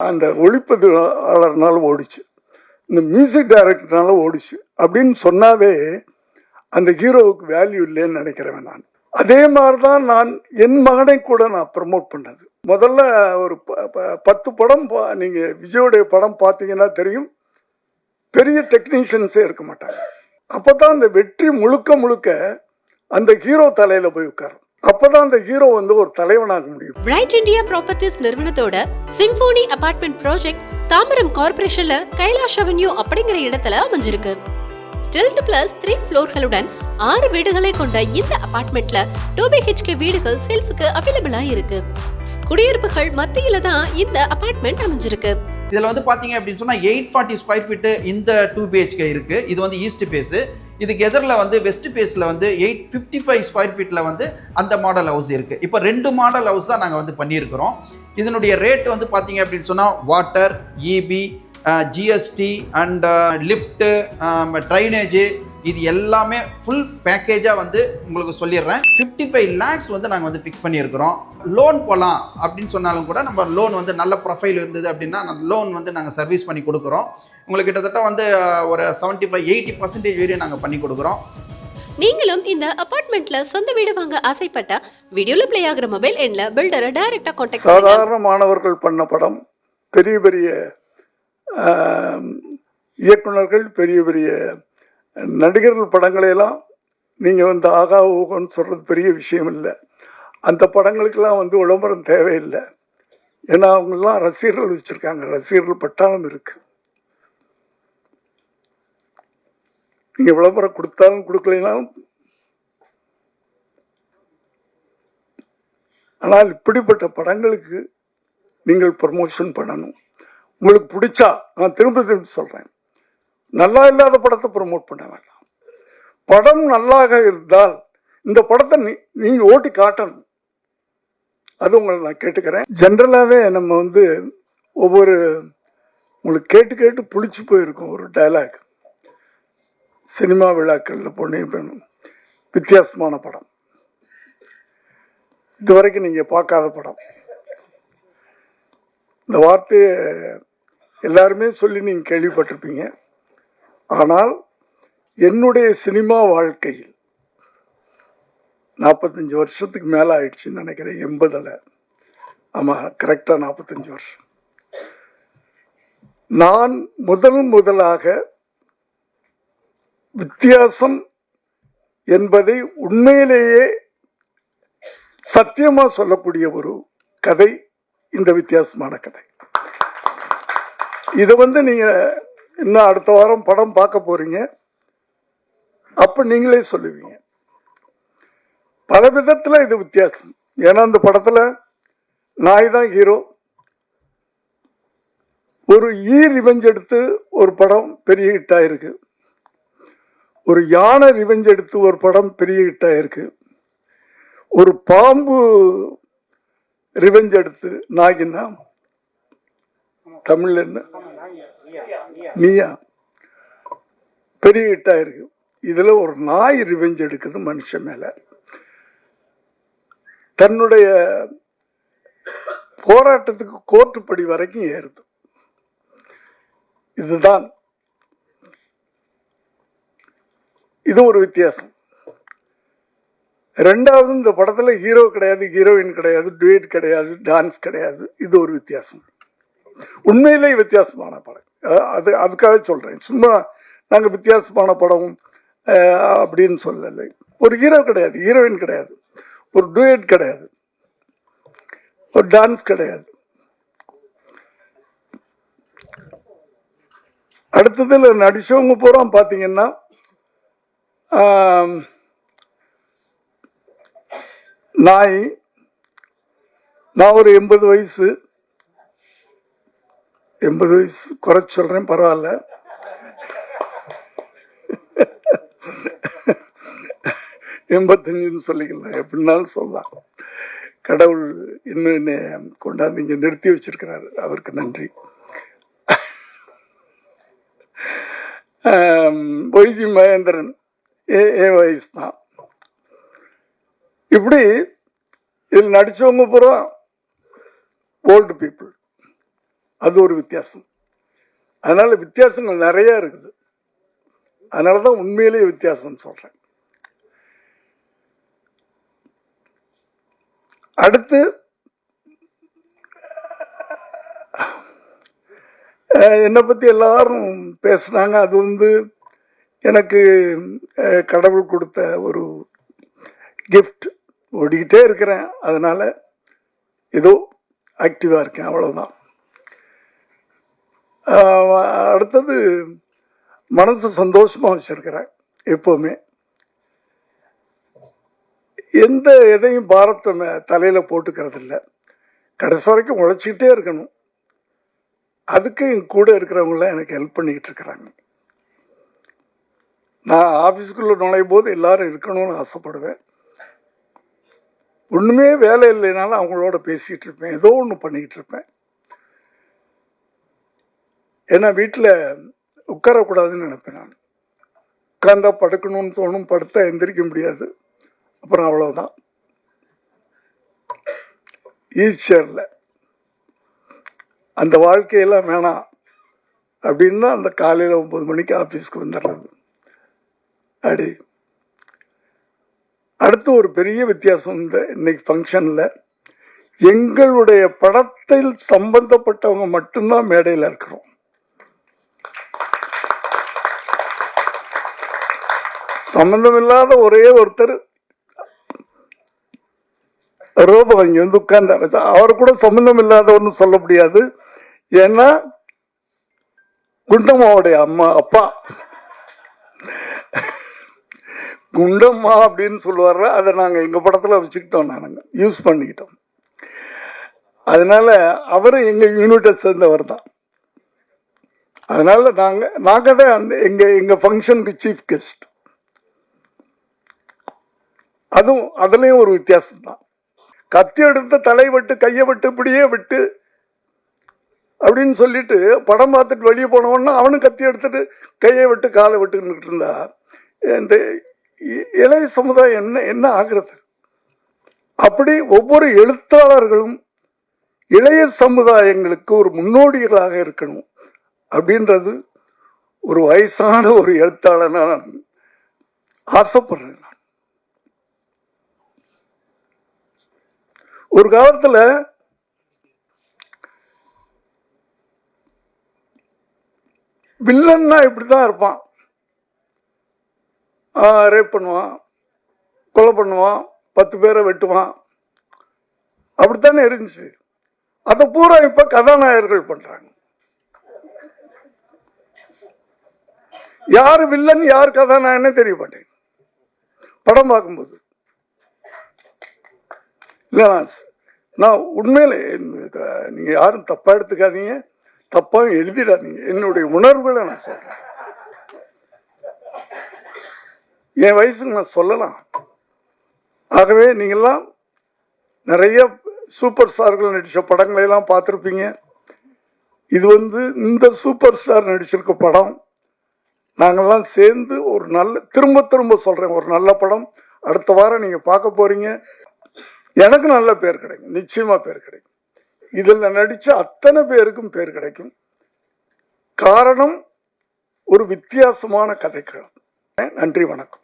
அந்த ஒளிப்பதிவாளர்னால ஓடிச்சு, இந்த மியூசிக் டைரக்டர்னால ஓடிச்சு அப்படின்னு சொன்னாவே அந்த ஹீரோவுக்கு வேல்யூ இல்லைன்னு நினைக்கிறேன் நான். அதே மாதிரிதான் நான் என் மகனை கூட நான் ப்ரமோட் பண்ணது. முதல்ல ஒரு 10 படம் நீங்க விஜயோடைய படம் பார்த்தீங்கன்னா தெரியும், பெரிய டெக்னீஷியன்ஸே இருக்க மாட்டாங்க. அப்பதான் அந்த வெற்றி முழுக்க முழுக்க அந்த ஹீரோ தலையில போய் உட்காரும். அப்பதான் அந்த ஹீரோ வந்து ஒரு தலைவனாக முடியும். பிரைட் இந்தியா ப்ராப்பர்ட்டிஸ் நிறுவனத்தோட சிம்போனி அபார்ட்மெண்ட் ப்ராஜெக்ட் தாம்பரம் கார்ப்பரேஷன்ல கைலாஷ் அவென்யூ அப்படிங்கிற இடத்துல அமைஞ்சிருக்கு. ஸ்டில்ட் பிளஸ் 3 ஃப்ளோர்களுடன் 6 வீடுகளை கொண்ட இந்த அபார்ட்மெண்ட்ல 2 BHK வீடுகள் சேல்ஸுக்கு அவைலபிளா இருக்கு. குடியிருப்புகள் மத்தியில தான் இந்த அபார்ட்மெண்ட் அமைஞ்சிருக்கு. இதுல வந்து பாத்தீங்க அப்படின்னு சொன்னா 840 ஸ்கொயர் ஃபீட் இந்த 2 BHK இருக்கு. இது வந்து ஈஸ்ட் ஃபேஸ். இதுக்கு எதிரில் வந்து வெஸ்ட் ஃபேஸில் வந்து 855 ஸ்கொயர் ஃபீட்டில் வந்து அந்த மாடல் ஹவுஸ் இருக்குது. இப்போ 2 மாடல் ஹவுஸ் தான் நாங்கள் வந்து பண்ணியிருக்கிறோம். இதனுடைய ரேட் வந்து பார்த்தீங்க அப்படின்னு சொன்னால் water, EB, GST and lift, drainage, இது எல்லாமே ஃபுல் பேக்கேஜாக வந்து உங்களுக்கு சொல்லிடுறேன். 55 lakhs வந்து நாங்கள் வந்து ஃபிக்ஸ் பண்ணியிருக்கிறோம். லோன் போகலாம் அப்படின்னு சொன்னாலும் கூட நம்ம லோன் வந்து நல்ல ப்ரொஃபைல் இருந்தது அப்படின்னா லோன் வந்து நாங்கள் சர்வீஸ் பண்ணி கொடுக்குறோம். உங்களுக்கு கிட்டத்தட்ட வந்து ஒரு 75-80% வரையும் நாங்கள் பண்ணி கொடுக்குறோம். நீங்களும் இந்த அபார்ட்மெண்ட்ல சொந்த வீடு வாங்க ஆசைப்பட்டா வீடியோல ப்ளே ஆகுற மொபைல் எண்ல பில்டரை டைரக்டா கான்டாக்ட் பண்ணுங்க. சாதாரண மாணவர்கள் பண்ண படம், பெரிய பெரிய இயக்குனர்கள், பெரிய பெரிய நடிகர்கள் படங்களை எல்லாம் நீங்க வந்து ஆகா ஊகன்னு சொல்றது பெரிய விஷயம் இல்லை. அந்த படங்களுக்கெல்லாம் வந்து விளம்பரம் தேவையில்லை. ஏன்னா அவங்கெல்லாம் ரசிகர்கள் வச்சிருக்காங்க, ரசிகர்கள் பட்டாளம் இருக்கு. நீங்க விளம்பரம் கொடுத்தாலும் கொடுக்கலைனாலும், ஆனால் இப்படிப்பட்ட படங்களுக்கு நீங்கள் ப்ரமோஷன் பண்ணணும். உங்களுக்கு பிடிச்சா, நான் திரும்ப சொல்றேன், நல்லா இல்லாத படத்தை ப்ரமோட் பண்ண வேண்டாம். படம் நல்லாக இருந்தால் இந்த படத்தை நீங்க ஓட்டி காட்டணும். அது உங்களை நான் கேட்டுக்கிறேன். ஜென்ரலாகவே நம்ம வந்து ஒவ்வொரு உங்களுக்கு கேட்டு கேட்டு புளிச்சு போயிருக்கும் ஒரு டைலாக். சினிமா விழாக்களில் பொண்ணு வித்தியாசமான படம், இதுவரைக்கும் நீங்க பார்க்காத படம், இந்த வார்த்தையை எல்லாருமே சொல்லி நீங்க கேள்விப்பட்டிருப்பீங்க. ஆனால் என்னுடைய சினிமா வாழ்க்கையில் 45 வருஷத்துக்கு மேல ஆயிடுச்சுன்னு நினைக்கிறேன். 80ல், ஆமா கரெக்டா 45 வருஷம். நான் முதலாக வித்தியாசம் என்பதை உண்மையிலேயே சத்தியமா சொல்லக்கூடிய ஒரு கதை இந்த வித்தியாசமான கதை. இதை வந்து நீங்க இன்னும் அடுத்த வாரம் படம் பார்க்க போறீங்க, அப்ப நீங்களே சொல்லுவீங்க. பல விதத்துல இது வித்தியாசம். ஏன்னா அந்த படத்துல நாய் தான் ஹீரோ. ஒரு ரிவெஞ்ச் எடுத்து ஒரு படம் பெரிய ஹிட் ஆயிருக்கு. ஒரு யானை ரிவெஞ்ச் எடுத்து ஒரு படம் பெரிய ஹிட் ஆயிருக்கு. ஒரு பாம்பு ரிவெஞ்ச் எடுத்து, நாய்னா தமிழ்ல என்ன, நீயா, பெரிய ஹிட் ஆயிருக்கு. இதுல ஒரு நாய் ரிவெஞ்ச் எடுக்குது மனுஷன் மேல. தன்னுடைய போராட்டத்துக்கு கோர்ட்டு படி வரைக்கும் ஏறுது. இதுதான், இது ஒரு வித்தியாசம். ரெண்டாவது, இந்த படத்துல ஹீரோ கிடையாது, ஹீரோயின் கிடையாது, டுயட் கிடையாது, டான்ஸ் கிடையாது. இது ஒரு வித்தியாசம், உண்மையிலே வித்தியாசமான படம். அதுக்காக சொல்றேன். சும்மா நாங்க வித்தியாசமான படம் அப்படின்னு சொல்லலை. ஒரு ஹீரோ கிடையாது, ஹீரோயின் கிடையாது, ஒரு டுயட் கிடையாது, ஒரு டான்ஸ் கிடையாது. அடுத்ததுல நடிச்சவங்க பூரா பாத்தீங்கன்னா நான் ஒரு 80 வயசு குறைச்சு சொல்றேன், பரவாயில்ல. 85 சொல்லிக்கலாம், எப்படின்னாலும் சொல்லலாம். கடவுள் இன்னும் என்ன கொண்டாந்து இங்க நிறுத்தி வச்சிருக்கிறாரு, அவருக்கு நன்றி. ஒய்ஜி மகேந்திரன் என் வயசு தான். இப்படி இதில் நடிச்சவங்க பூரா ஓல்டு பீப்புள். அது ஒரு வித்தியாசம். அதனால வித்தியாசங்கள் நிறைய இருக்குது. அதனாலதான் உண்மையிலேயே வித்தியாசம் சொல்றேன். அடுத்து என்னை பத்தி எல்லாரும் பேசுனாங்க. அது வந்து எனக்கு கடவுள் கொடுத்த ஒரு கிஃப்ட். ஓடிக்கிட்டே இருக்கிறேன், அதனால ஏதோ ஆக்டிவா இருக்கேன், அவ்வளவுதான். அடுத்தது மனசு சந்தோஷமா வச்சிருக்கிறேன் எப்பவுமே. எந்த எதையும் பாரத்தை தலையில போட்டுக்கிறது இல்லை. கடைசி வரைக்கும் உழைச்சிக்கிட்டே இருக்கணும். அதுக்கு என் கூட இருக்கிறவங்களாம் எனக்கு ஹெல்ப் பண்ணிக்கிட்டு இருக்கிறாங்க. நான் ஆஃபீஸுக்குள்ள நுழையும் போது எல்லாரும் இருக்கணும்னு ஆசைப்படுவேன். ஒண்ணுமே வேலை இல்லைனாலும் அவங்களோட பேசிட்டு இருப்பேன், ஏதோ ஒன்று பண்ணிக்கிட்டு இருப்பேன். ஏன்னா வீட்டில் உட்காரக்கூடாதுன்னு நினைப்பேன். நான் உட்கார்ந்தா படுக்கணும்னு தோணும், படுத்தா எந்திரிக்க முடியாது. அப்புறம் அவ்வளவுதான், ஈஸியர்ல அந்த வாழ்க்கையெல்லாம் வேணாம் அப்படின்னா அந்த காலையில் 9 மணிக்கு ஆஃபீஸ்க்கு வந்துடுறது. அப்படி அடுத்து ஒரு பெரிய வித்தியாசம், இந்த இன்னைக்கு ஃபங்க்ஷன்ல எங்களுடைய படத்தில் சம்பந்தப்பட்டவங்க மட்டும்தான் மேடையில் இருக்கிறோம். சம்பந்தமில்லாத ஒரே ஒருத்தர் ரோபோ இங்க வந்து உட்கார்ந்தாரு. அவர் கூட சம்பந்தம் இல்லாதவன்னு சொல்ல முடியாது. ஏன்னா குண்டம்மாவுடைய அப்பா குண்டம்மா அப்படின்னு சொல்லுவார். அதை நாங்கள் எங்கள் படத்தில் வச்சுக்கிட்டோம், நாங்கள் யூஸ் பண்ணிக்கிட்டோம். அதனால அவரும் எங்கள் யூனிட்டை சேர்ந்தவர் தான். அதனால நாங்கள் தான் அந்த எங்கள் ஃபங்க்ஷனுக்கு சீஃப் கெஸ்ட். அதுலேயும் ஒரு வித்தியாசம் தான். கத்தி எடுத்து தலை வெட்டு, கையை வெட்டு, இப்படியே வெட்டு அப்படின்னு சொல்லிட்டு படம் பார்த்துட்டு வெளியே போனவொன்னா அவனும் கத்தி எடுத்துட்டு கையை வெட்டு, காலை வெட்டுக்கிட்டு இருந்தா இந்த இளைய சமுதாயம் என்ன ஆகிறது? அப்படி ஒவ்வொரு எழுத்தாளர்களும் இளைய சமுதாயங்களுக்கு ஒரு முன்னோடிகளாக இருக்கணும் அப்படின்றது ஒரு வயசான ஒரு எழுத்தாளனா நான் ஆசைப்படுறேன். ஒரு காலத்துல வில்லன்னா இப்படிதான் இருப்பான். ரேப் பண்ணுவான், கொலை பண்ணுவான், 10 பேரை வெட்டுவான், அப்படித்தானே இருந்துச்சு. அதை பூரா இப்ப கதாநாயகர்கள் பண்றாங்க. யாரு வில்லன் யார் கதாநாயகனே தெரிய மாட்டேங்குது படம் பார்க்கும்போது. இல்ல நான் உண்மையில நீங்க யாரும் தப்பா எடுத்துக்காதீங்க, தப்பா எழுதிடாதீங்க. என்னுடைய உணர்வுகளை நான் சொல்றேன். என் வயசுக்கு நான் சொல்லலாம். ஆகவே நீங்கெல்லாம் நிறைய சூப்பர் ஸ்டார்கள் நடிச்ச படங்களை எல்லாம் பார்த்துருப்பீங்க. இது வந்து இந்த சூப்பர் ஸ்டார் நடிச்சிருக்க படம். நாங்கெல்லாம் சேர்ந்து ஒரு நல்ல, திரும்ப சொல்றேன், ஒரு நல்ல படம் அடுத்த வாரம் நீங்க பார்க்க போறீங்க. எனக்கு நல்ல பேர் கிடைக்கும், நிச்சயமா பேர் கிடைக்கும். இதில் நடிச்ச அத்தனை பேருக்கும் பேர் கிடைக்கும். காரணம் ஒரு வித்தியாசமான கதைக்களம். நன்றி, வணக்கம்.